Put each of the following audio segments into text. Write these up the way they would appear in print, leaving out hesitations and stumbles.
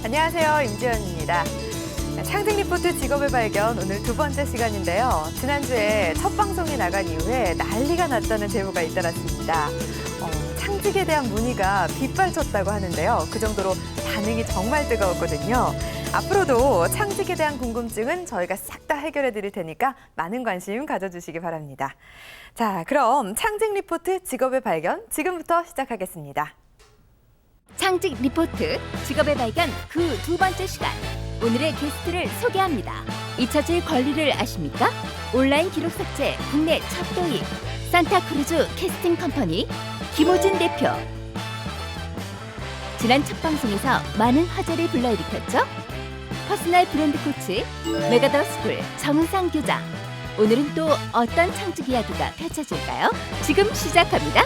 안녕하세요. 임지연입니다. 창직 리포트 직업의 발견 오늘 두 번째 시간인데요. 지난주에 첫 방송이 나간 이후에 난리가 났다는 제보가 잇따랐습니다. 창직에 대한 문의가 빗발쳤다고 하는데요. 그 정도로 반응이 정말 뜨거웠거든요. 앞으로도 창직에 대한 궁금증은 저희가 싹 다 해결해 드릴 테니까 많은 관심 가져주시기 바랍니다. 자, 그럼 창직 리포트 직업의 발견 지금부터 시작하겠습니다. 창직 리포트 직업의 발견 그 두 번째 시간. 오늘의 게스트를 소개합니다. 잊혀질 권리를 아십니까? 온라인 기록 삭제 국내 첫 도입 산타크루즈 캐스팅 컴퍼니 김호진 대표. 지난 첫 방송에서 많은 화제를 불러일으켰죠. 퍼스널 브랜드 코치 메가더스쿨 정은상 교장. 오늘은 또 어떤 창직 이야기가 펼쳐질까요? 지금 시작합니다.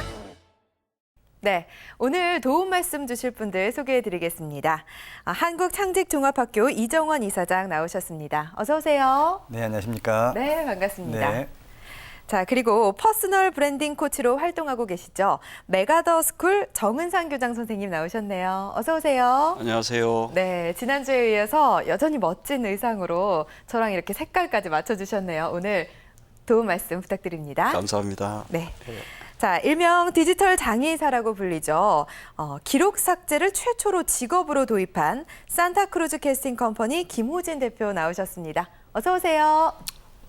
네, 오늘 도움 말씀 주실 분들 소개해드리겠습니다. 한국창직종합학교 이정원 이사장 나오셨습니다. 어서 오세요. 네, 안녕하십니까. 네, 반갑습니다. 네. 자, 그리고 퍼스널 브랜딩 코치로 활동하고 계시죠. 메가더스쿨 정은상 교장 선생님 나오셨네요. 어서 오세요. 안녕하세요. 네, 지난주에 이어서 여전히 멋진 의상으로 저랑 이렇게 색깔까지 맞춰주셨네요. 오늘 도움 말씀 부탁드립니다. 감사합니다. 네. 자, 일명 디지털 장의사라고 불리죠. 기록 삭제를 최초로 직업으로 도입한 산타크루즈 캐스팅 컴퍼니 김호진 대표 나오셨습니다. 어서 오세요.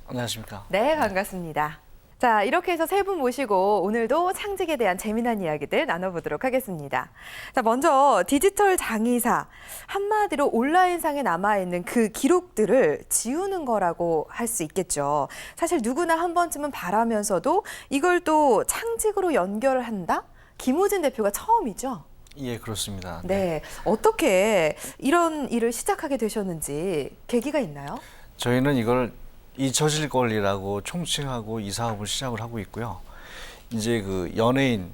안녕하십니까. 네, 반갑습니다. 자, 이렇게 해서 세 분 모시고 오늘도 창직에 대한 재미난 이야기들 나눠보도록 하겠습니다. 자, 먼저 디지털 장의사, 한마디로 온라인상에 남아있는 그 기록들을 지우는 거라고 할 수 있겠죠. 사실 누구나 한 번쯤은 바라면서도 이걸 또 창직으로 연결을 한다? 김호진 대표가 처음이죠? 예, 그렇습니다. 네. 어떻게 이런 일을 시작하게 되셨는지 계기가 있나요? 저희는 이걸 잊혀질 권리라고 총칭하고 이 사업을 시작을 하고 있고요. 이제 그 연예인의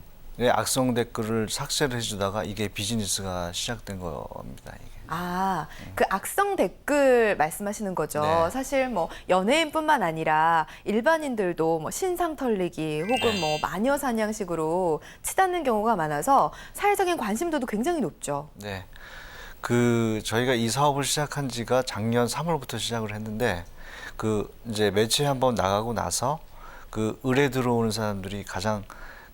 악성 댓글을 삭제를 해주다가 이게 비즈니스가 시작된 겁니다. 이게. 아, 그 악성 댓글 말씀하시는 거죠. 네. 사실 뭐 연예인뿐만 아니라 일반인들도 뭐 신상 털리기 혹은 네. 뭐 마녀 사냥식으로 치닫는 경우가 많아서 사회적인 관심도도 굉장히 높죠. 네. 그 저희가 이 사업을 시작한 지가 작년 3월부터 시작을 했는데 그 이제 매체에 한번 나가고 나서 그 의뢰 들어오는 사람들이 가장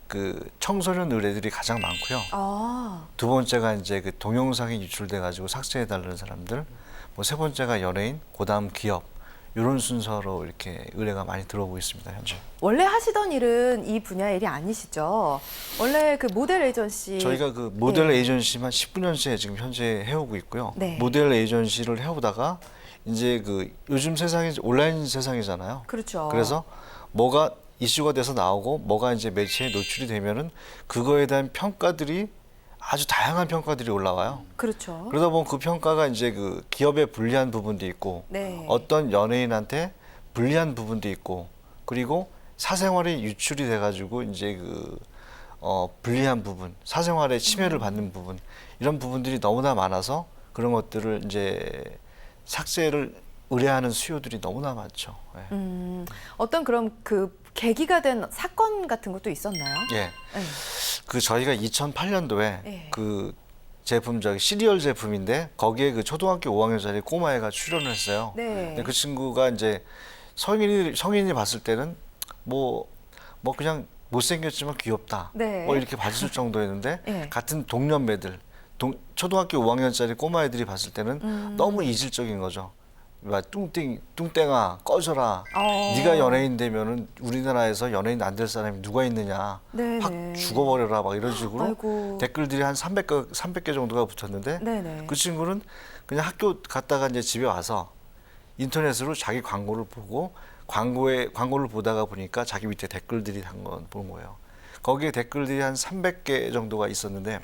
그 청소년 의뢰들이 가장 많고요. 아, 두 번째가 이제 그 동영상이 유출돼 가지고 삭제해 달라는 사람들, 뭐 세 번째가 연예인, 그다음 기업 이런 순서로 이렇게 의뢰가 많이 들어오고 있습니다 현재. 원래 하시던 일은 이 분야의 일이 아니시죠? 원래 그 모델 에이전시 저희가 그 모델 네. 에이전시만 19년째 지금 현재 해오고 있고요. 네. 모델 에이전시를 해오다가 이제 그 요즘 세상이 온라인 세상이잖아요. 그렇죠. 그래서 뭐가 이슈가 돼서 나오고 뭐가 이제 매체에 노출이 되면은 그거에 대한 평가들이 아주 다양한 평가들이 올라와요. 그렇죠. 그러다 보면 그 평가가 이제 그 기업에 불리한 부분도 있고 네. 어떤 연예인한테 불리한 부분도 있고 그리고 사생활이 유출이 돼가지고 이제 그 불리한 부분, 사생활에 침해를 받는 부분 이런 부분들이 너무나 많아서 그런 것들을 이제 삭제를 의뢰하는 수요들이 너무나 많죠. 예. 어떤 그럼 그 계기가 된 사건 같은 것도 있었나요? 예. 네. 그 저희가 2008년도에 예. 그 제품 저기 시리얼 제품인데 거기에 그 초등학교 5학년짜리 꼬마애가 출연을 했어요. 네. 근데 그 친구가 이제 성인이 봤을 때는 뭐 그냥 못생겼지만 귀엽다. 네. 뭐 이렇게 봐줄 정도였는데 예. 같은 동년배들 초등학교 5학년짜리 꼬마애들이 봤을 때는 너무 이질적인 거죠. 막 뚱땡아 꺼져라. 네가 연예인 되면은 우리나라에서 연예인 안 될 사람이 누가 있느냐. 네네. 확 죽어버려라 막 이런 식으로 아이고. 댓글들이 한 300개 정도가 붙었는데 네네. 그 친구는 그냥 학교 갔다가 이제 집에 와서 인터넷으로 자기 광고를 보고 광고를 보다가 보니까 자기 밑에 댓글들이 단 건 본 거예요. 거기에 댓글들이 한 300개 정도가 있었는데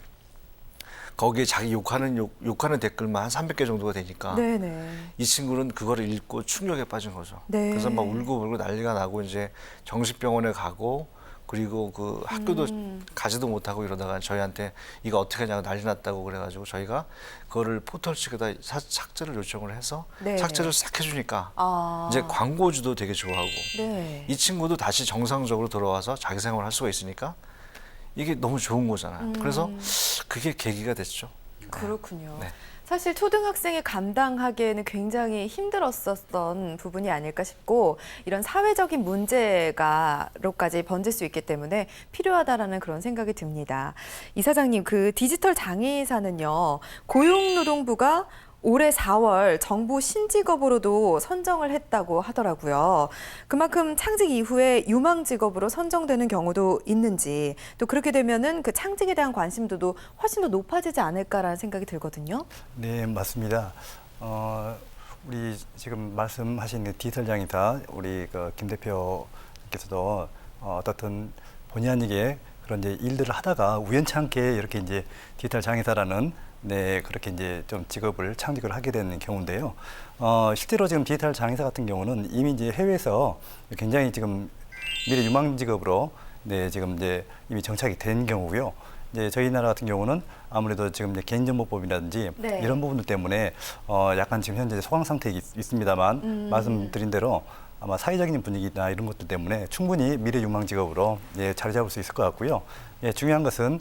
거기에 자기 욕하는 댓글만 한 300개 정도가 되니까 네네. 이 친구는 그거를 읽고 충격에 빠진 거죠. 네. 그래서 막 울고 난리가 나고 이제 정신병원에 가고 그리고 그 학교도 가지도 못하고 이러다가 저희한테 이거 어떻게 하냐고 난리 났다고 그래가지고 저희가 그거를 포털 측에다 삭제를 요청을 해서 네네. 삭제를 싹 해주니까 아. 이제 광고주도 되게 좋아하고 네. 이 친구도 다시 정상적으로 돌아와서 자기 생활을 할 수가 있으니까 이게 너무 좋은 거잖아요. 그래서 그게 계기가 됐죠. 그렇군요. 네. 사실 초등학생이 감당하기에는 굉장히 힘들었었던 부분이 아닐까 싶고 이런 사회적인 문제가로까지 번질 수 있기 때문에 필요하다라는 그런 생각이 듭니다. 이사장님, 그 디지털 장애인사는요, 고용노동부가 올해 4월 정부 신직업으로도 선정을 했다고 하더라고요. 그만큼 창직 이후에 유망 직업으로 선정되는 경우도 있는지, 또 그렇게 되면은 그 창직에 대한 관심도도 훨씬 더 높아지지 않을까라는 생각이 들거든요. 네, 맞습니다. 우리 지금 말씀하신 그 디지털 장애인사 우리 김 대표께서도 어떻든 본의 아니게 그런 이제 일들을 하다가 우연찮게 이렇게 이제 디지털 장애사라는 네, 그렇게 이제 좀 직업을 창직을 하게 되는 경우인데요. 실제로 지금 디지털 장애사 같은 경우는 이미 이제 해외에서 굉장히 지금 미래 유망 직업으로 네, 지금 이제 이미 정착이 된 경우고요. 이제 저희 나라 같은 경우는 아무래도 지금 이제 개인정보법이라든지 네. 이런 부분들 때문에 약간 지금 현재 소강 상태에 있습니다만 말씀드린 대로 아마 사회적인 분위기나 이런 것들 때문에 충분히 미래 유망 직업으로 예, 자리 잡을 수 있을 것 같고요. 예, 중요한 것은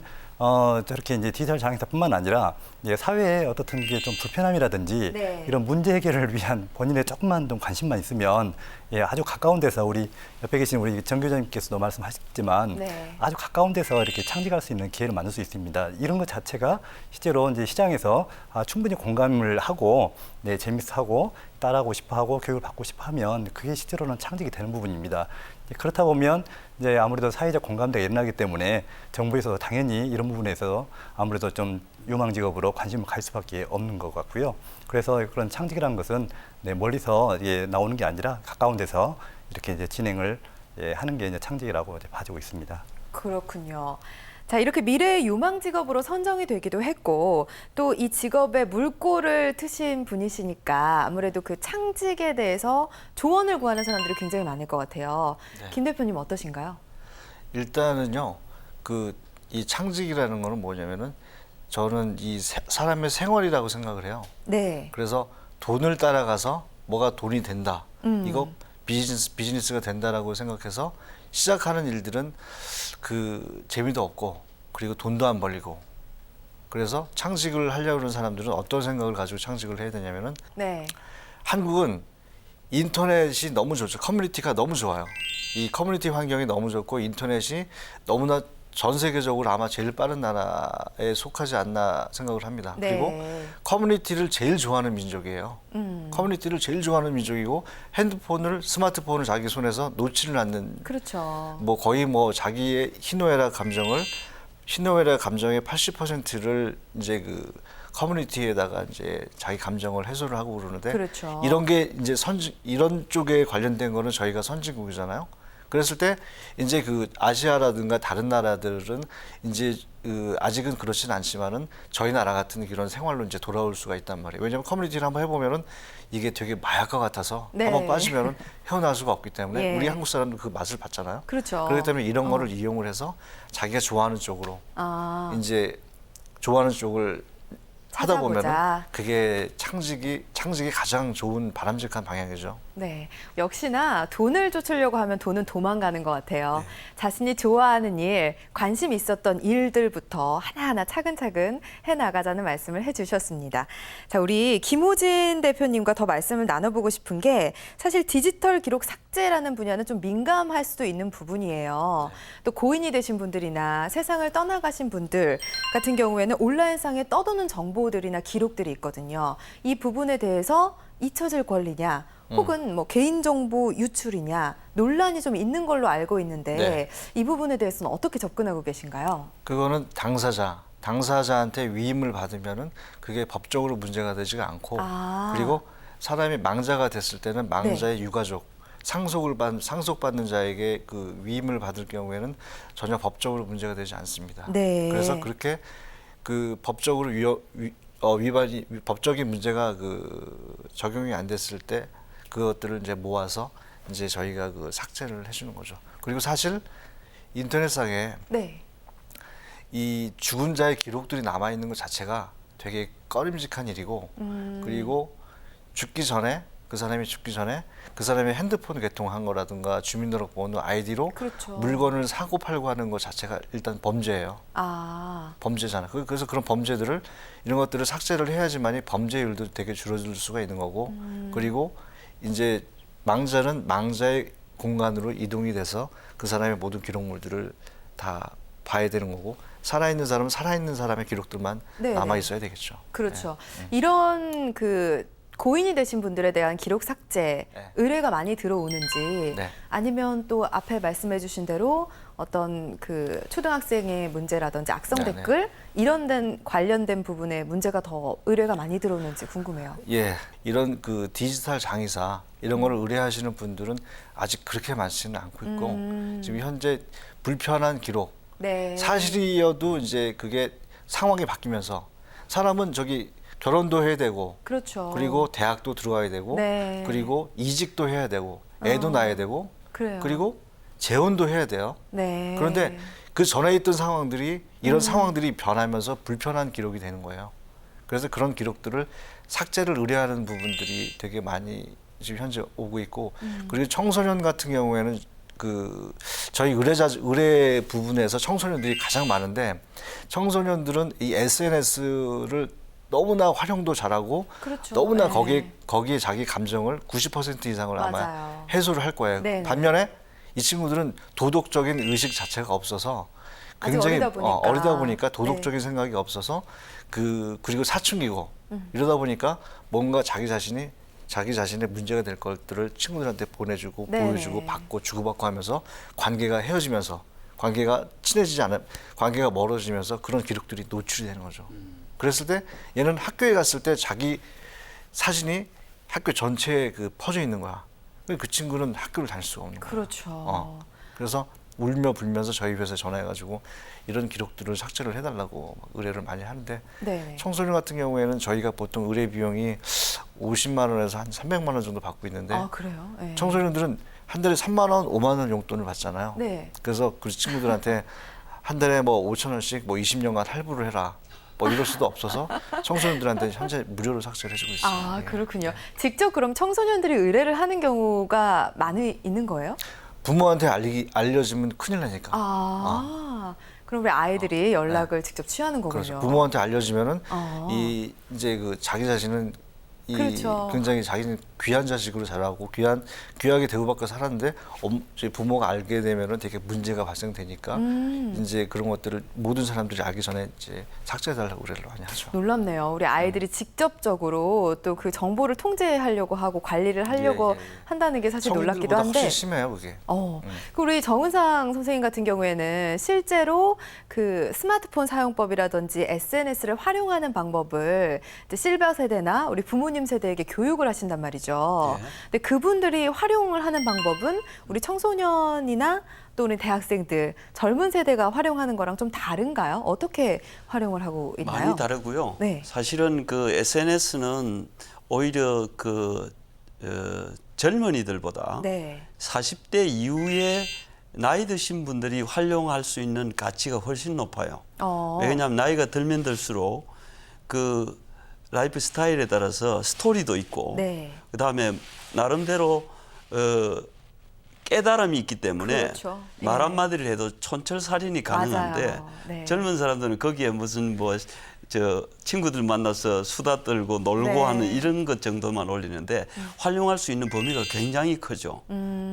저렇게 이제 디지털 장애사뿐만 아니라 예, 사회에 어떻든 게 좀 불편함이라든지 네. 이런 문제 해결을 위한 본인의 조금만 좀 관심만 있으면 예, 아주 가까운 데서 우리 옆에 계신 우리 정 교수님께서도 말씀하셨지만 네. 아주 가까운 데서 이렇게 창직할 수 있는 기회를 만들 수 있습니다. 이런 것 자체가 실제로 이제 시장에서 충분히 공감을 하고 네, 재밌어하고 따라하고 싶어하고 교육을 받고 싶어하면 그게 실제로는 창직이 되는 부분입니다. 그렇다 보면 이제 아무래도 사회적 공감대가 일어나기 때문에 정부에서 당연히 이런 부분에서 아무래도 좀 유망 직업으로 관심을 갈 수밖에 없는 것 같고요. 그래서 그런 창직이라는 것은 네, 멀리서 예, 나오는 게 아니라 가까운 데서 이렇게 이제 진행을 예, 하는 게 이제 창직이라고 이제 봐주고 있습니다. 그렇군요. 자, 이렇게 미래의 유망 직업으로 선정이 되기도 했고 또 이 직업에 물꼬를 트신 분이시니까 아무래도 그 창직에 대해서 조언을 구하는 사람들이 굉장히 많을 것 같아요. 네. 김 대표님 어떠신가요? 일단은요, 이 창직이라는 거는 뭐냐면은 저는 사람의 생활이라고 생각을 해요. 네. 그래서 돈을 따라가서 뭐가 돈이 된다. 이거 비즈니스가 된다라고 생각해서 시작하는 일들은 그 재미도 없고 그리고 돈도 안 벌리고 그래서 창직을 하려고 하는 사람들은 어떤 생각을 가지고 창직을 해야 되냐면은 네. 한국은 인터넷이 너무 좋죠. 커뮤니티가 너무 좋아요. 이 커뮤니티 환경이 너무 좋고 인터넷이 너무나 전 세계적으로 아마 제일 빠른 나라에 속하지 않나 생각을 합니다. 네. 그리고 커뮤니티를 제일 좋아하는 민족이에요. 커뮤니티를 제일 좋아하는 민족이고 스마트폰을 자기 손에서 놓지를 않는 그렇죠. 뭐 거의 뭐 자기의 희노애락 감정의 80%를 이제 그 커뮤니티에다가 이제 자기 감정을 해소를 하고 그러는데 그렇죠. 이런 게 이제 이런 쪽에 관련된 거는 저희가 선진국이잖아요. 그랬을 때 이제 그 아시아라든가 다른 나라들은 이제 아직은 그렇진 않지만은 저희 나라 같은 그런 생활로 이제 돌아올 수가 있단 말이에요. 왜냐하면 커뮤니티를 한번 해보면은 이게 되게 마약과 같아서 네. 한번 빠지면은 헤어나올 수가 없기 때문에 예. 우리 한국 사람도 그 맛을 봤잖아요. 그렇죠. 그렇기 때문에 이런 거를 이용을 해서 자기가 좋아하는 쪽으로 아, 이제 좋아하는 쪽을 하다 보면은 찾아보자. 그게 창직이 가장 좋은 바람직한 방향이죠. 네, 역시나 돈을 쫓으려고 하면 돈은 도망가는 것 같아요. 네. 자신이 좋아하는 일, 관심 있었던 일들부터 하나하나 차근차근 해나가자는 말씀을 해주셨습니다. 자, 우리 김호진 대표님과 더 말씀을 나눠보고 싶은 게 사실 디지털 기록 삭제라는 분야는 좀 민감할 수도 있는 부분이에요. 또 고인이 되신 분들이나 세상을 떠나가신 분들 같은 경우에는 온라인상에 떠도는 정보들이나 기록들이 있거든요. 이 부분에 대해서 잊혀질 권리냐 혹은 뭐 개인정보 유출이냐 논란이 좀 있는 걸로 알고 있는데 네. 이 부분에 대해서는 어떻게 접근하고 계신가요? 그거는 당사자한테 위임을 받으면은 그게 법적으로 문제가 되지가 않고 아. 그리고 사람이 망자가 됐을 때는 망자의 유가족 상속받는 자에게 그 위임을 받을 경우에는 전혀 법적으로 문제가 되지 않습니다. 네. 그래서 그렇게 그 법적으로 법적인 문제가 적용이 안 됐을 때 그것들을 이제 모아서 이제 저희가 그 삭제를 해주는 거죠. 그리고 사실 인터넷상에 네. 이 죽은 자의 기록들이 남아 있는 것 자체가 되게 꺼림직한 일이고 그리고 죽기 전에 그 사람이 죽기 전에 그 사람의 핸드폰 개통한 거라든가 주민등록번호 아이디로 그렇죠. 물건을 사고 팔고 하는 것 자체가 일단 범죄예요. 아, 범죄잖아. 그래서 그런 범죄들을 이런 것들을 삭제를 해야지만이 범죄율도 되게 줄어들 수가 있는 거고 그리고 이제 망자는 망자의 공간으로 이동이 돼서 그 사람의 모든 기록물들을 다 봐야 되는 거고 살아있는 사람은 살아있는 사람의 기록들만 네, 남아 네. 있어야 되겠죠. 그렇죠. 이런 그 고인이 되신 분들에 대한 기록 삭제 네. 의뢰가 많이 들어오는지 네. 아니면 또 앞에 말씀해 주신 대로 어떤 그 초등학생의 문제라든지 악성 네, 댓글 이런 데 관련된 부분에 문제가 더 의뢰가 많이 들어오는지 궁금해요. 예, 이런 그 디지털 장의사 이런 거를 의뢰하시는 분들은 아직 그렇게 많지는 않고 있고 지금 현재 불편한 기록 네. 사실이어도 이제 그게 상황이 바뀌면서 사람은 저기 결혼도 해야 되고 그렇죠. 그리고 대학도 들어가야 되고 네. 그리고 이직도 해야 되고 애도 낳아야 되고 그래요. 그리고 재혼도 해야 돼요. 네. 그런데 그 전에 있던 상황들이 이런 상황들이 변하면서 불편한 기록이 되는 거예요. 그래서 그런 기록들을 삭제를 의뢰하는 부분들이 되게 많이 지금 현재 오고 있고 그리고 청소년 같은 경우에는 그 저희 의뢰 부분에서 청소년들이 가장 많은데 청소년들은 이 SNS를 너무나 활용도 잘하고 그렇죠. 너무나 네. 거기에 자기 감정을 90% 이상을 아마 맞아요. 해소를 할 거예요. 네네. 반면에 이 친구들은 도덕적인 의식 자체가 없어서 아직 굉장히 어리다 보니까. 도덕적인 네. 생각이 없어서 그리고 사춘기고 이러다 보니까 뭔가 자기 자신의 문제가 될 것들을 친구들한테 보내주고 네네. 보여주고 받고 주고받고 하면서 관계가 헤어지면서 관계가 친해지지 않은 관계가 멀어지면서 그런 기록들이 노출이 되는 거죠. 그랬을 때 얘는 학교에 갔을 때 자기 사진이 학교 전체에 그 퍼져 있는 거야. 그 친구는 학교를 다닐 수가 없는 거야. 그렇죠. 그래서 울며 불면서 저희 회사에 전화해가지고 이런 기록들을 삭제를 해달라고 막 의뢰를 많이 하는데 네. 청소년 같은 경우에는 저희가 보통 의뢰 비용이 50만 원에서 한 300만 원 정도 받고 있는데 아, 그래요? 네. 청소년들은 한 달에 3만 원, 5만 원 용돈을 받잖아요. 네. 그래서 그 친구들한테 한 달에 뭐 5천 원씩 뭐 20년간 할부를 해라. 뭐 이럴 수도 없어서 청소년들한테 현재 무료로 삭제를 해주고 있어요. 아, 예. 그렇군요. 직접 그럼 청소년들이 의뢰를 하는 경우가 많이 있는 거예요? 부모한테 알려지면 큰일 나니까. 그럼 우리 아이들이 연락을 직접 취하는 거군요. 그렇죠. 부모한테 알려지면은 아. 이제 그 자기 자신은 그렇죠. 굉장히 자기는 귀한 자식으로 자라고 귀하게 대우받고 살았는데 저희 부모가 알게 되면은 되게 문제가 발생되니까 이제 그런 것들을 모든 사람들이 알기 전에 이제 삭제해달라고 의뢰를 많이 하죠. 놀랍네요. 우리 아이들이 직접적으로 또 그 정보를 통제하려고 하고 관리를 하려고 예, 예. 한다는 게 사실 놀랍기도 성인들보다 한데. 훨씬 심해요, 그게. 그 우리 정은상 선생님 같은 경우에는 실제로 그 스마트폰 사용법이라든지 SNS를 활용하는 방법을 이제 실버 세대나 우리 부모님 세대에게 교육을 하신단 말이죠. 네. 근데 그분들이 활용을 하는 방법은 우리 청소년이나 또 우리 대학생들, 젊은 세대가 활용하는 거랑 좀 다른가요? 어떻게 활용을 하고 있나요? 많이 다르고요. 네. 사실은 그 SNS는 오히려 그 젊은이들보다 네. 40대 이후에 나이 드신 분들이 활용할 수 있는 가치가 훨씬 높아요. 왜냐하면 나이가 들면 들수록 그 라이프 스타일에 따라서 스토리도 있고 네. 그다음에 나름대로 깨달음이 있기 때문에 그렇죠. 말 예. 한마디를 해도 촌철살인이 가능한데 맞아요. 네. 젊은 사람들은 거기에 무슨 뭐 친구들 만나서 수다 떨고 놀고 네. 하는 이런 것 정도만 올리는데 활용할 수 있는 범위가 굉장히 크죠.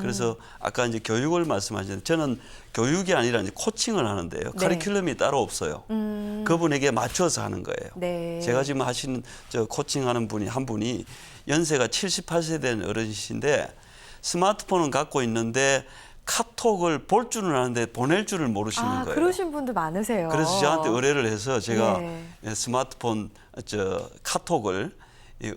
그래서 아까 이제 교육을 말씀하셨는데 저는 교육이 아니라 이제 코칭을 하는데요. 네. 커리큘럼이 따로 없어요. 그분에게 맞춰서 하는 거예요. 네. 제가 지금 하시는 코칭하는 분이 한 분이 연세가 78세 된 어르신인데 스마트폰은 갖고 있는데 카톡을 볼 줄은 아는데 보낼 줄을 모르시는 거예요. 그러신 분들 많으세요. 그래서 저한테 의뢰를 해서 제가 네. 스마트폰 카톡을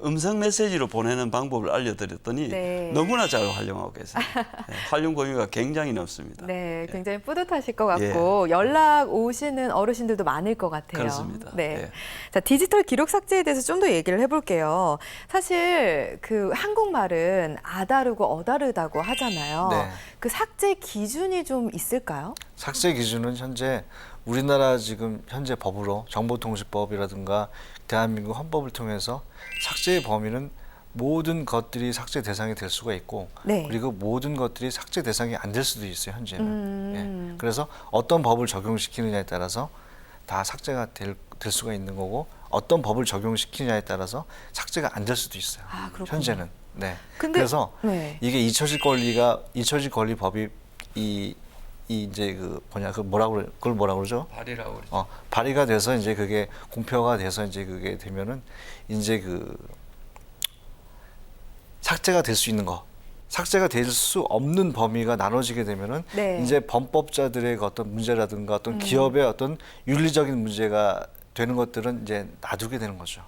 음성 메시지로 보내는 방법을 알려드렸더니 네. 너무나 잘 활용하고 계세요. 네, 활용 범위가 굉장히 넓습니다. 네, 굉장히 뿌듯하실 것 같고 연락 오시는 어르신들도 많을 것 같아요. 그렇습니다. 네. 예. 자, 디지털 기록 삭제에 대해서 좀 더 얘기를 해볼게요. 사실 그 한국말은 아다르고 어다르다고 하잖아요. 네. 그 삭제 기준이 좀 있을까요? 삭제 기준은 현재 우리나라 지금 현재 법으로 정보통신법이라든가 대한민국 헌법을 통해서 삭제의 범위는 모든 것들이 삭제 대상이 될 수가 있고 네. 그리고 모든 것들이 삭제 대상이 안 될 수도 있어요. 현재는. 예. 그래서 어떤 법을 적용시키느냐에 따라서 다 삭제가 될 수가 있는 거고 어떤 법을 적용시키느냐에 따라서 삭제가 안 될 수도 있어요. 아, 그렇군요. 현재는. 네. 근데- 그래서 네. 이게 잊혀질 권리법이 이 이제 그 뭐냐 그걸 뭐라 그러죠? 발이라고 그러죠. 발의가 돼서 이제 그게 공표가 돼서 이제 그게 되면은 이제 삭제가 될 수 있는 거, 삭제가 될 수 없는 범위가 나눠지게 되면은 네. 이제 범법자들의 그 어떤 문제라든가 어떤 기업의 어떤 윤리적인 문제가 되는 것들은 이제 놔두게 되는 거죠.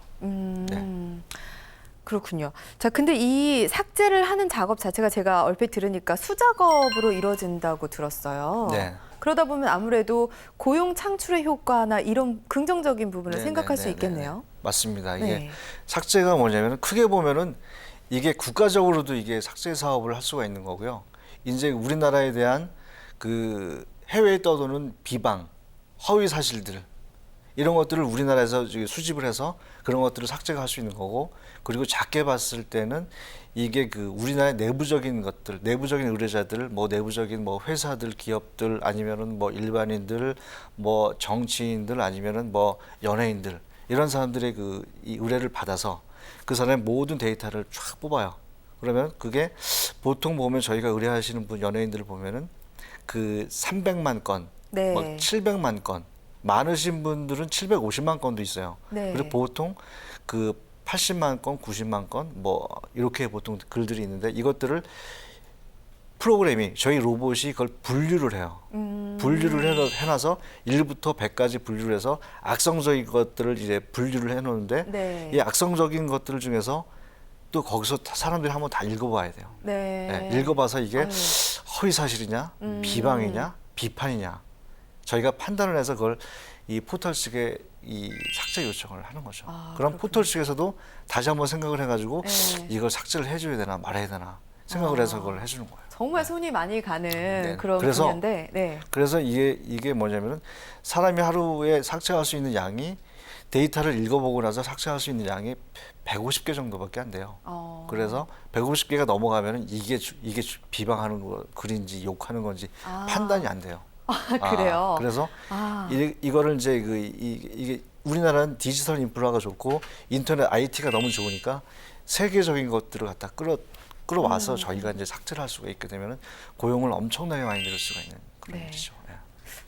그렇군요. 자, 근데 이 삭제를 하는 작업 자체가 제가 얼핏 들으니까 수작업으로 이루어진다고 들었어요. 네. 그러다 보면 아무래도 고용 창출의 효과나 이런 긍정적인 부분을 네, 생각할 네, 수 네, 있겠네요. 네. 맞습니다. 이게 네. 삭제가 뭐냐면 크게 보면은 이게 국가적으로도 이게 삭제 사업을 할 수가 있는 거고요. 이제 우리나라에 대한 그 해외에 떠도는 비방, 허위 사실들 이런 것들을 우리나라에서 수집을 해서 그런 것들을 삭제가 할 수 있는 거고 그리고 작게 봤을 때는 이게 그 우리나라의 내부적인 것들, 내부적인 의뢰자들, 뭐 내부적인 뭐 회사들, 기업들 아니면은 뭐 일반인들, 뭐 정치인들 아니면은 뭐 연예인들 이런 사람들의 그 이 의뢰를 받아서 그 사람의 모든 데이터를 쫙 뽑아요. 그러면 그게 보통 보면 저희가 의뢰하시는 분 연예인들을 보면은 그 300만 건, 네. 뭐 700만 건, 많으신 분들은 750만 건도 있어요. 네. 그리고 보통 그 80만 건, 90만 건, 뭐 이렇게 보통 글들이 있는데 이것들을 프로그램이 저희 로봇이 그걸 분류를 해요. 분류를 해놔서 1부터 100까지 분류를 해서 악성적인 것들을 이제 분류를 해놓는데 네. 이 악성적인 것들 중에서 또 거기서 사람들이 한번 다 읽어봐야 돼요. 네. 네, 읽어봐서 이게 아유. 허위 사실이냐, 비방이냐, 비판이냐 저희가 판단을 해서 그걸 이 포털 측에 이 삭제 요청을 하는 거죠. 아, 그럼 그렇군요. 포털 측에서도 다시 한번 생각을 해가지고 네. 이걸 삭제를 해줘야 되나 말아야 되나 생각을 해서 그걸 해주는 거예요. 정말 손이 많이 가는 네. 그런 그래서- 분야인데, 네. 그래서 이게 뭐냐면은 사람이 하루에 삭제할 수 있는 양이 데이터를 읽어보고 나서 삭제할 수 있는 양이 150개 정도밖에 안 돼요. 그래서 150개가 넘어가면은 이게 비방하는 거 글인지 욕하는 건지 아. 판단이 안 돼요. 그래요? 그래서 아. 이거를 이제 이게 우리나라는 디지털 인프라가 좋고 인터넷 IT가 너무 좋으니까 세계적인 것들을 갖다 끌어와서 저희가 이제 삭제를 할 수가 있게 되면은 고용을 엄청나게 많이 늘릴 수가 있는 그런 네. 일이죠. 예.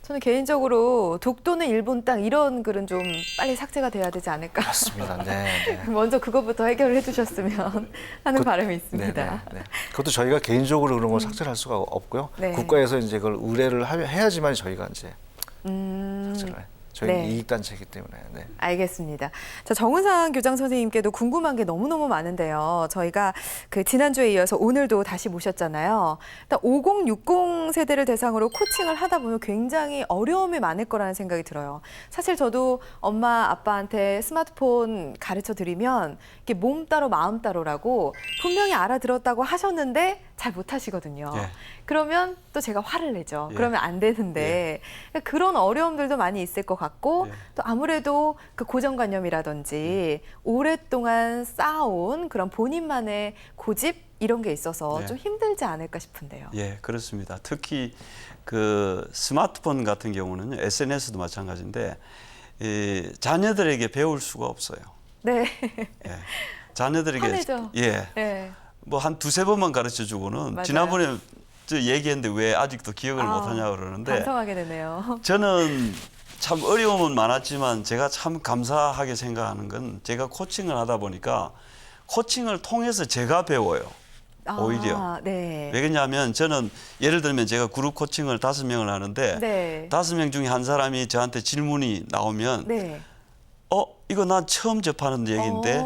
저는 개인적으로 독도는 일본 땅 이런 글은 좀 빨리 삭제가 돼야 되지 않을까. 맞습니다. 네. 먼저 그것부터 해결을 해주셨으면 하는 바람이 있습니다. 네. 그것도 저희가 개인적으로 그런 걸 삭제를 할 수가 없고요. 네. 국가에서 이제 그걸 의뢰를 해야지만 저희가 이제 삭제를 해요. 저희는 네. 이익단체이기 때문에. 네. 알겠습니다. 자, 정은상 교장 선생님께도 궁금한 게 너무너무 많은데요. 저희가 그 지난주에 이어서 오늘도 다시 모셨잖아요. 일단 5060 세대를 대상으로 코칭을 하다 보면 굉장히 어려움이 많을 거라는 생각이 들어요. 사실 저도 엄마, 아빠한테 스마트폰 가르쳐 드리면 이게 몸 따로 마음 따로라고 분명히 알아들었다고 하셨는데 잘 못하시거든요. 예. 그러면 또 제가 화를 내죠. 예. 그러면 안 되는데 그런 어려움들도 많이 있을 것 같고 예. 또 아무래도 그 고정관념이라든지 오랫동안 쌓아온 그런 본인만의 고집 이런 게 있어서 예. 좀 힘들지 않을까 싶은데요. 예, 그렇습니다. 특히 그 스마트폰 같은 경우는 SNS도 마찬가지인데 자녀들에게 배울 수가 없어요. 네. 예. 자녀들에게 화내죠. 예. 네. 뭐 한 두세 번만 가르쳐 주고는 맞아요. 지난번에 저 얘기했는데 왜 아직도 기억을 못 하냐 그러는데 반성하게 되네요. 저는 참 어려움은 많았지만 제가 참 감사하게 생각하는 건 제가 코칭을 하다 보니까 코칭을 통해서 제가 배워요. 오히려. 네. 왜냐하면 저는 예를 들면 제가 그룹 코칭을 5명을 하는데 네. 5명 중에 한 사람이 저한테 질문이 나오면 네. 이거 난 처음 접하는 얘기인데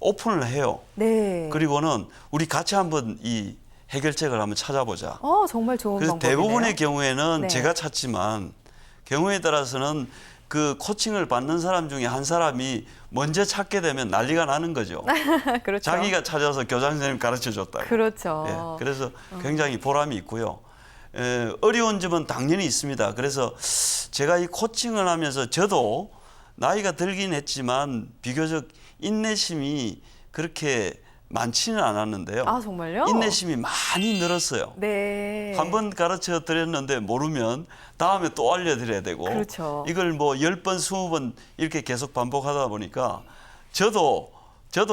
오픈을 해요. 네. 그리고는 우리 같이 한번 이 해결책을 한번 찾아보자. 정말 좋은 그래서 방법이네요. 대부분의 경우에는 네. 제가 찾지만 경우에 따라서는 그 코칭을 받는 사람 중에 한 사람이 먼저 찾게 되면 난리가 나는 거죠. 그렇죠. 자기가 찾아서 교장 선생님 가르쳐 줬다고. 그렇죠. 예, 그래서 굉장히 보람이 있고요. 어려운 점은 당연히 있습니다. 그래서 제가 이 코칭을 하면서 저도 나이가 들긴 했지만 비교적 인내심이 그렇게 많지는 않았는데요. 아, 정말요? 인내심이 많이 늘었어요. 네. 한 번 가르쳐 드렸는데 모르면 다음에 또 알려드려야 되고 그렇죠. 이걸 뭐 10번, 20번 이렇게 계속 반복하다 보니까 저도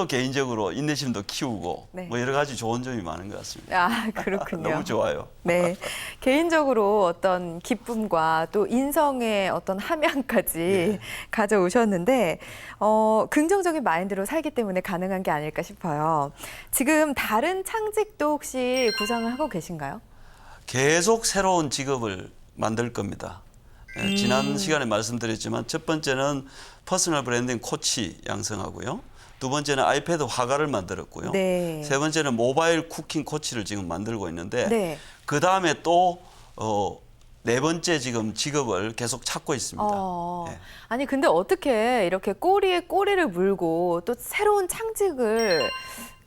개인적으로 인내심도 키우고 네. 뭐 여러 가지 좋은 점이 많은 것 같습니다. 아, 그렇군요. 너무 좋아요. 네. 개인적으로 어떤 기쁨과 또 인성의 어떤 함양까지 네. 가져오셨는데, 긍정적인 마인드로 살기 때문에 가능한 게 아닐까 싶어요. 지금 다른 창직도 혹시 구상을 하고 계신가요? 계속 새로운 직업을 만들 겁니다. 예, 지난 시간에 말씀드렸지만 첫 번째는 퍼스널 브랜딩 코치 양성하고요. 두 번째는 아이패드 화가를 만들었고요. 네. 세 번째는 모바일 쿠킹 코치를 지금 만들고 있는데 네. 그 다음에 또 네 번째 지금 직업을 계속 찾고 있습니다. 예. 아니, 근데 어떻게 이렇게 꼬리에 꼬리를 물고 또 새로운 창직을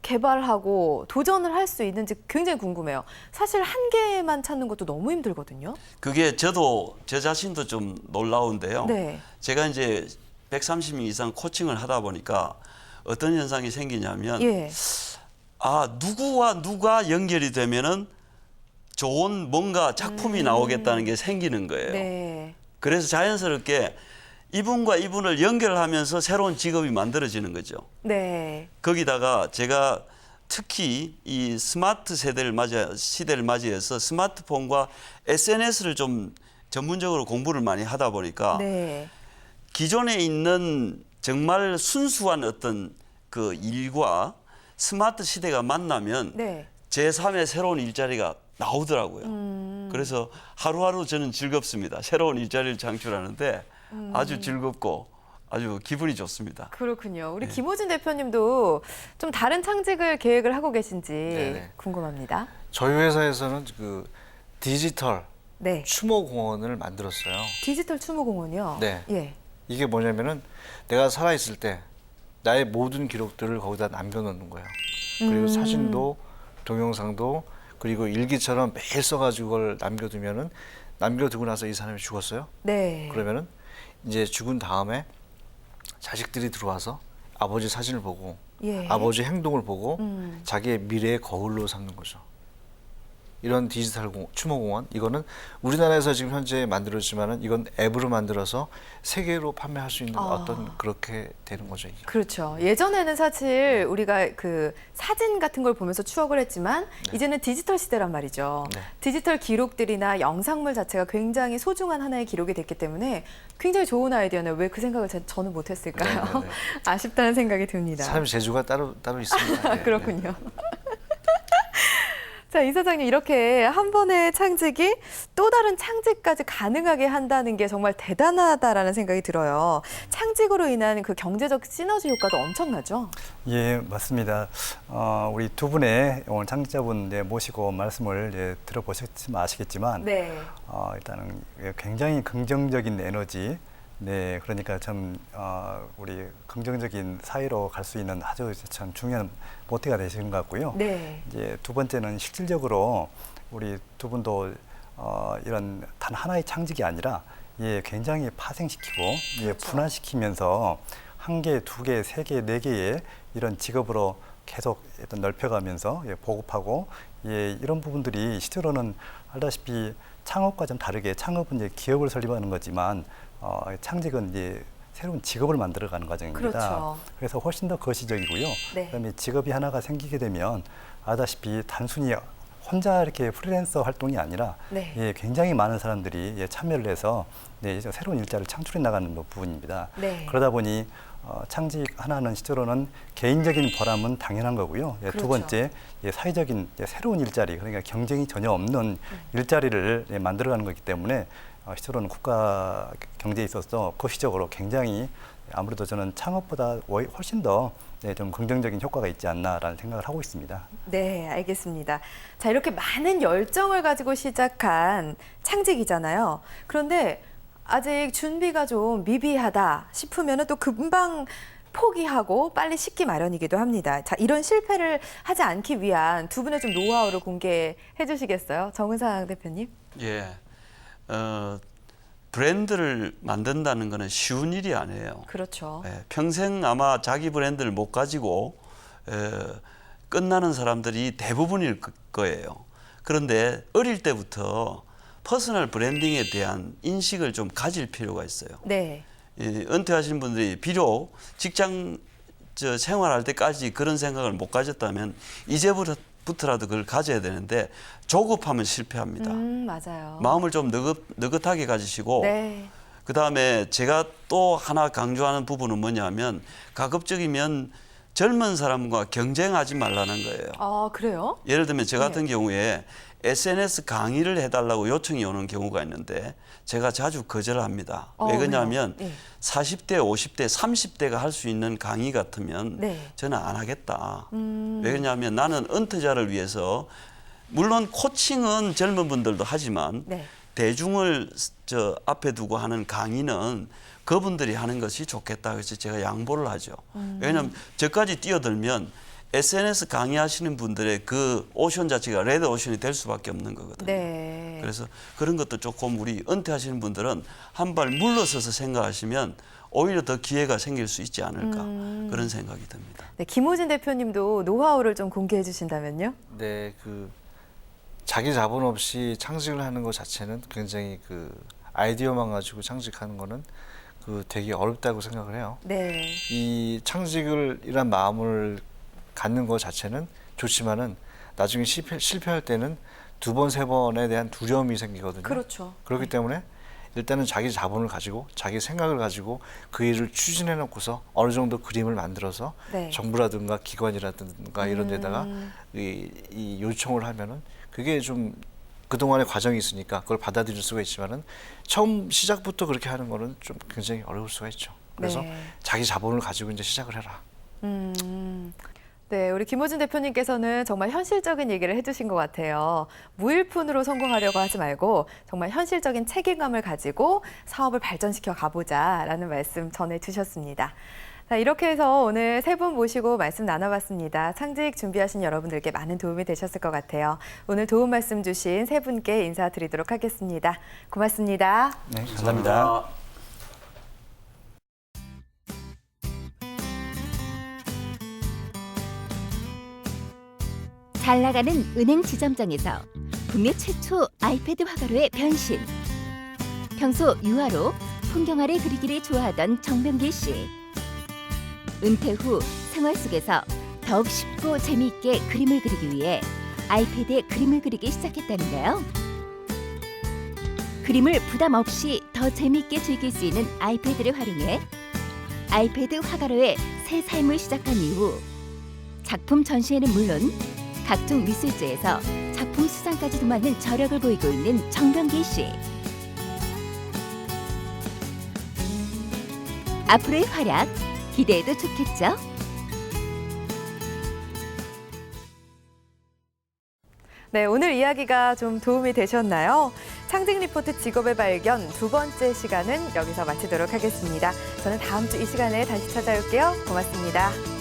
개발하고 도전을 할 수 있는지 굉장히 궁금해요. 사실 한 개만 찾는 것도 너무 힘들거든요. 그게 저도 제 자신도 좀 놀라운데요. 네. 제가 이제 130명 이상 코칭을 하다 보니까 어떤 현상이 생기냐면 예. 누구와 누가 연결이 되면은 좋은 뭔가 작품이 나오겠다는 게 생기는 거예요. 네. 그래서 자연스럽게 이분과 이분을 연결하면서 새로운 직업이 만들어지는 거죠. 네. 거기다가 제가 특히 이 스마트 시대를 맞이해서 스마트폰과 SNS를 좀 전문적으로 공부를 많이 하다 보니까 네. 기존에 있는 정말 순수한 어떤 그 일과 스마트 시대가 만나면 네. 제3의 새로운 일자리가 나오더라고요. 그래서 하루하루 저는 즐겁습니다. 새로운 일자리를 창출하는데 아주 즐겁고 아주 기분이 좋습니다. 그렇군요. 우리 네. 김호진 대표님도 좀 다른 창직을 계획을 하고 계신지 네네. 궁금합니다. 저희 회사에서는 그 디지털 네. 추모공원을 만들었어요. 디지털 추모공원이요? 네. 예. 이게 뭐냐면은 내가 살아있을 때 나의 모든 기록들을 거기다 남겨놓는 거예요. 그리고 사진도 동영상도 그리고 일기처럼 매일 써가지고 그걸 남겨두면은 남겨두고 나서 이 사람이 죽었어요. 네. 그러면은 이제 죽은 다음에 자식들이 들어와서 아버지 사진을 보고 예. 아버지 행동을 보고 음. 자기의 미래의 거울로 삼는 거죠. 이런 디지털 추모공원 이거는 우리나라에서 지금 현재 만들었지만은 이건 앱으로 만들어서 세계로 판매할 수 있는 어떤 그렇게 되는 거죠. 이게. 그렇죠. 예전에는 사실 우리가 그 사진 같은 걸 보면서 추억을 했지만 이제는 디지털 시대란 말이죠. 네. 디지털 기록들이나 영상물 자체가 굉장히 소중한 하나의 기록이 됐기 때문에 굉장히 좋은 아이디어네요. 왜 그 생각을 저는 못했을까요? 네네네. 아쉽다는 생각이 듭니다. 사람 재주가 따로 있습니다. 네, 그렇군요. 자, 이사장님 이렇게 한 번의 창직이 또 다른 창직까지 가능하게 한다는 게 정말 대단하다라는 생각이 들어요. 창직으로 인한 그 경제적 시너지 효과도 엄청나죠? 예, 맞습니다. 우리 두 분의 오늘 창직자분 모시고 말씀을 들어보셨지만 아시겠지만 네. 일단은 굉장히 긍정적인 에너지, 네, 그러니까 참 우리 긍정적인 사회로 갈 수 있는 아주 참 중요한 모태가 되시는 것 같고요. 네. 이제 두 번째는 실질적으로 우리 두 분도 이런 단 하나의 창직이 아니라 굉장히 파생시키고 그렇죠. 분화시키면서 한 개, 두 개, 세 개, 네 개의 이런 직업으로 계속 일단 넓혀가면서 보급하고 이런 부분들이 실제로는 알다시피 창업과 좀 다르게 창업은 이제 기업을 설립하는 거지만 창직은 이제 새로운 직업을 만들어가는 과정입니다. 그렇죠. 그래서 훨씬 더 거시적이고요. 네. 그다음에 직업이 하나가 생기게 되면 아다시피 단순히 혼자 이렇게 프리랜서 활동이 아니라 네. 굉장히 많은 사람들이 참여를 해서 이제 새로운 일자리를 창출해 나가는 부분입니다. 네. 그러다 보니 창직 하나는 실제로는 개인적인 보람은 당연한 거고요. 그렇죠. 두 번째 사회적인 새로운 일자리, 그러니까 경쟁이 전혀 없는 일자리를 만들어가는 거기 때문에 실제로는 국가 경제에 있어서 거시적으로 굉장히 아무래도 저는 창업보다 훨씬 더 좀 긍정적인 효과가 있지 않나라는 생각을 하고 있습니다. 네, 알겠습니다. 자, 이렇게 많은 열정을 가지고 시작한 창직이잖아요. 그런데 아직 준비가 좀 미비하다 싶으면 또 금방 포기하고 빨리 식기 마련이기도 합니다. 자, 이런 실패를 하지 않기 위한 두 분의 좀 노하우를 공개해 주시겠어요? 정은상 대표님? 예, 브랜드를 만든다는 것은 쉬운 일이 아니에요. 그렇죠. 평생 아마 자기 브랜드를 못 가지고 끝나는 사람들이 대부분일 거예요. 그런데 어릴 때부터 퍼스널 브랜딩에 대한 인식을 좀 가질 필요가 있어요. 네. 은퇴하신 분들이 비록 직장 생활할 때까지 그런 생각을 못 가졌다면 이제부터라도 그걸 가져야 되는데 조급하면 실패합니다. 맞아요. 마음을 좀 느긋하게 가지시고 네. 그다음에 제가 또 하나 강조하는 부분은 뭐냐면 가급적이면 젊은 사람과 경쟁하지 말라는 거예요. 아, 그래요? 예를 들면 저 같은 경우에 SNS 강의를 해달라고 요청이 오는 경우가 있는데 제가 자주 거절합니다. 왜 그러냐면 왜요? 네. 40대, 50대, 30대가 할 수 있는 강의 같으면 네. 저는 안 하겠다. 왜 그러냐면 나는 은퇴자를 위해서 물론 코칭은 젊은 분들도 하지만 네. 대중을 앞에 두고 하는 강의는 그분들이 하는 것이 좋겠다. 그래서 제가 양보를 하죠. 왜냐하면 저까지 뛰어들면 SNS 강의하시는 분들의 그 오션 자체가 레드 오션이 될 수밖에 없는 거거든요. 네. 그래서 그런 것도 조금 우리 은퇴하시는 분들은 한 발 물러서서 생각하시면 오히려 더 기회가 생길 수 있지 않을까 그런 생각이 듭니다. 네, 김호진 대표님도 노하우를 좀 공개해 주신다면요? 네, 자기 자본 없이 창직을 하는 것 자체는 굉장히 아이디어만 가지고 창직하는 거는 되게 어렵다고 생각을 해요. 네. 이 창직이란 마음을 갖는 것 자체는 좋지만은 나중에 실패할 때는 2번, 3번에 대한 두려움이 생기거든요. 그렇죠. 그렇기 때문에 일단은 자기 자본을 가지고 자기 생각을 가지고 그 일을 추진해 놓고서 어느 정도 그림을 만들어서 네. 정부라든가 기관이라든가 이런 데다가 이 요청을 하면은 그게 좀 그동안의 과정이 있으니까 그걸 받아들일 수가 있지만은 처음 시작부터 그렇게 하는 거는 좀 굉장히 어려울 수가 있죠. 그래서 네. 자기 자본을 가지고 이제 시작을 해라. 네, 우리 김호진 대표님께서는 정말 현실적인 얘기를 해주신 것 같아요. 무일푼으로 성공하려고 하지 말고 정말 현실적인 책임감을 가지고 사업을 발전시켜 가보자라는 말씀 전해주셨습니다. 자, 이렇게 해서 오늘 3분 모시고 말씀 나눠봤습니다. 창직 준비하신 여러분들께 많은 도움이 되셨을 것 같아요. 오늘 도움 말씀 주신 3분께 인사드리도록 하겠습니다. 고맙습니다. 네, 감사합니다. 잘 나가는 은행 지점장에서 국내 최초 아이패드 화가로의 변신. 평소 유화로 풍경 아래 그리기를 좋아하던 정병기 씨. 은퇴 후 생활 속에서 더욱 쉽고 재미있게 그림을 그리기 위해 아이패드에 그림을 그리기 시작했다는데요. 그림을 부담 없이 더 재미있게 즐길 수 있는 아이패드를 활용해 아이패드 화가로의 새 삶을 시작한 이후 작품 전시회는 물론 각종 미술제에서 작품 수상까지도 맡는 저력을 보이고 있는 정병기 씨. 앞으로의 활약 기대해도 좋겠죠? 네, 오늘 이야기가 좀 도움이 되셨나요? 창직 리포트 직업의 발견 2번째 시간은 여기서 마치도록 하겠습니다. 저는 다음 주 이 시간에 다시 찾아올게요. 고맙습니다.